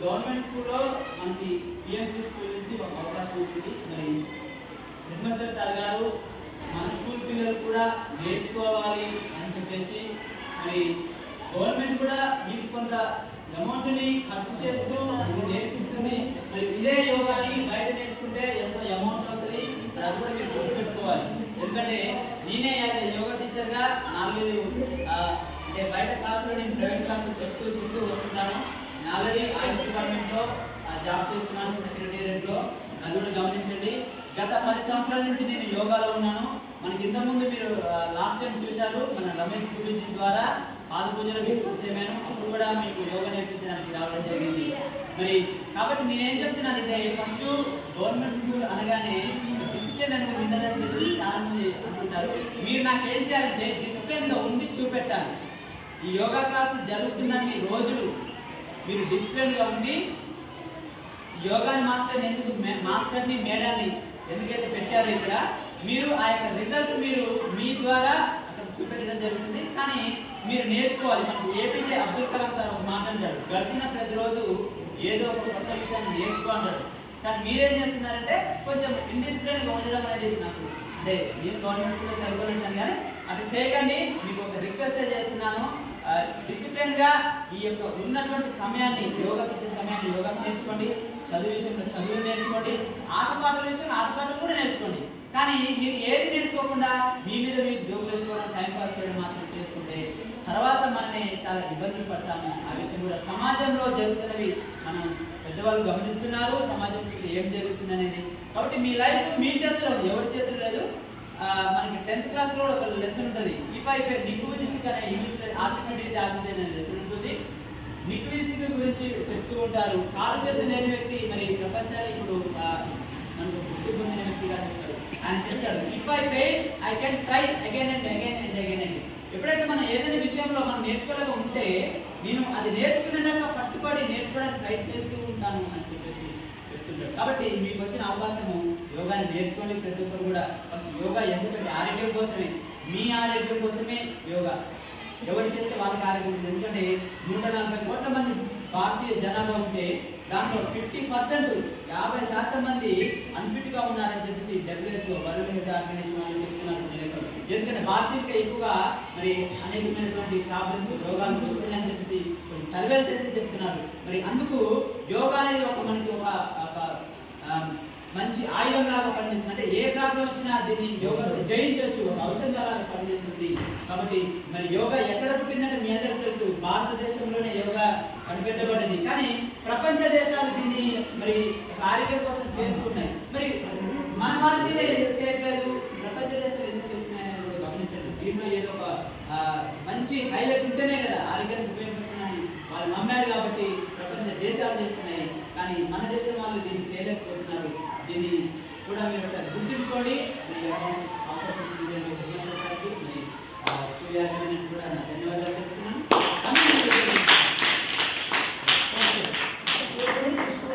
Government స్కూల్లో మనకి PMC school నుంచి ఒక అవకాశం వచ్చింది. మరి హెడ్మాస్టర్ సార్ గారు మన స్కూల్ పిల్లలు కూడా నేర్చుకోవాలి అని చెప్పేసి మరి గవర్నమెంట్ కూడా మీకు కొంత అమౌంట్ని ఖర్చు చేస్తూ నేర్పిస్తుంది. మరి ఇదే యోగాని బయట నేర్చుకుంటే ఎంతో అమౌంట్ అవుతుంది, అది కూడా మీరు గుర్తుపెట్టుకోవాలి. ఎందుకంటే నేనే యాజ్ యోగా టీచర్గా 4 అంటే బయట క్లాసులో నేను ప్రైవేట్ క్లాసులు చూస్తూ వస్తున్నాను. నేను ఆల్రెడీ ఆయుష్ డిపార్ట్మెంట్లో జాబ్ చేస్తున్నాను, సెక్రటేరియట్లో. అది కూడా గమనించండి. గత 10 సంవత్సరాల నుంచి నేను యోగాలో ఉన్నాను. మనకి ఇంతకుముందు మీరు లాస్ట్ టైం చూశారు, మన రమేష్ గురించి ద్వారా పాద పూజలు చేశాను. అప్పుడు కూడా మీకు యోగా నేర్పించడానికి రావడం జరిగింది. మరి కాబట్టి నేనేం చెప్తున్నానంటే, ఫస్ట్ గవర్నమెంట్ స్కూల్ అనగానే డిసిప్లిన్ అనేది ఉండదని చెప్పి చాలా మంది అనుకుంటారు. మీరు నాకు ఏం చేయాలంటే డిసిప్లిన్గా ఉండి చూపెట్టాలి. ఈ యోగా క్లాసు జరుగుతున్నన్ని రోజులు మీరు డిసిప్లిన్గా ఉండి యోగాని మాస్టర్ని మేడాన్ని ఎందుకైతే పెట్టారో ఇక్కడ మీరు ఆ యొక్క రిజల్ట్ మీరు మీ ద్వారా అక్కడ చూపెట్టడం జరుగుతుంది. కానీ మీరు నేర్చుకోవాలి. మనకు ఏపీజే అబ్దుల్ కలాం సార్ ఒక మాట అంటాడు, గడిచిన ప్రతిరోజు ఏదో ఒక కొత్త విషయాన్ని నేర్చుకో అంటాడు. కానీ మీరేం చేస్తున్నారంటే కొంచెం ఇండిసిప్లిన్గా ఉండడం అనేది నాకు అంటే నేను గవర్నమెంట్ స్కూల్లో చదువుకోలేను కానీ అటు చేయకండి. మీకు ఒక రిక్వెస్ట్ చేస్తున్నాను, డిసిప్లిన్గా ఈ యొక్క ఉన్నటువంటి సమయాన్ని యోగాకి ఇచ్చే సమయాన్ని యోగా నేర్చుకోండి, చదువు విషయంలో చదువు నేర్చుకోండి, ఆటపాటల విషయంలో ఆటపాటలు కూడా నేర్చుకోండి. కానీ మీరు ఏది నేర్చుకోకుండా మీ మీద మీరు జోకులు వేసుకోవడం, టైం పాస్ చేయడం మాత్రం చేసుకుంటే తర్వాత మనని చాలా ఇబ్బందులు పడతాము. ఆ విషయం కూడా సమాజంలో జరుగుతున్నవి మనం పెద్దవాళ్ళు గమనిస్తున్నారు, సమాజం ఏం జరుగుతుంది అనేది. కాబట్టి మీ లైఫ్ మీ చేతిలో ఉంది, ఎవరి చేతులు లేదు. మనకి 10th క్లాస్లో ఒక లెసన్ ఉంటుంది, నిక్విజిసిక్ అనే ఇంగ్లీష్లో ఆర్థమెటిక్ అనే లెసన్ ఉంటుంది. నిక్విజిసిక్ గురించి చెప్తూ ఉంటారు. కాలు చేతులు లేని వ్యక్తి మరి ప్రపంచాన్ని ఇప్పుడు మనకు గుర్తు పొందిన వ్యక్తిగా చెప్తారు. ఆయన చెప్తాడు, if I fail I can try again and again and again and. ఎప్పుడైతే మనం ఏదైనా విషయంలో మనం నేర్చుకోలేక ఉంటే నేను అది నేర్చుకునేదాకా పట్టుబడి నేర్చుకోవడానికి ట్రై చేస్తూ ఉంటాను అని చెప్పేసి చెప్తుంటాడు. కాబట్టి మీకు వచ్చిన అవకాశము యోగాని నేర్చుకోండి. ప్రతి ఒక్కరు కూడా ఫస్ట్ యోగా ఎందుకంటే ఆరోగ్యం కోసమే, మీ ఆరోగ్యం కోసమే యోగా. ఎవరు చేస్తే వాళ్ళకి ఆరోగ్యం ఉంటుంది. ఎందుకంటే 140 కోట్ల మంది భారతీయ జనాభా ఉంటే దాంట్లో 50% 50% మంది అన్ఫిట్గా ఉన్నారని చెప్పేసి WHO వరల్డ్ హెల్త్ ఆర్గనైజేషన్ వాళ్ళు చెప్తున్నారు. ఎందుకంటే భారతీయులకి ఎక్కువగా మరి అనేకమైనటువంటి ప్రాబ్లమ్స్ రోగాలు వస్తున్నాయని చెప్పేసి కొన్ని సర్వేలు చేసి చెప్తున్నారు. మరి అందుకు యోగా అనేది మనకి ఒక మంచి ఆయుధం లాగా పనిచేస్తుంది. అంటే ఏ ప్రాబ్లం వచ్చినా దీన్ని యోగా జయించవచ్చు, ఒక ఔషధంగా పనిచేస్తుంది. కాబట్టి మరి యోగా ఎక్కడ పుట్టిందంటే మీ అందరికీ తెలుసు, భారతదేశంలోనే యోగా కనిపెట్టబడింది. కానీ ప్రపంచ దేశాలు దీన్ని మరి ఆరోగ్యం కోసం చేస్తున్నాయి. మరి మన భారతీయులు ఎందుకు చేయట్లేదు, ప్రపంచ దేశాలు ఎందుకు చేస్తున్నాయి అనేది కూడా గమనించండి. దీంట్లో ఏదో ఒక మంచి హైలైట్ ఉంటేనే కదా ఆరోగ్యానికి ఉపయోగపడుతున్నాయి వాళ్ళు నమ్మారు. కాబట్టి ప్రపంచ దేశాలు చేస్తున్నాయి, కానీ మన దేశం వాళ్ళు దీన్ని చేయలేకపోతున్నారు. దీన్ని కూడా మీరు ఒకసారి గుర్తుంచుకోండి.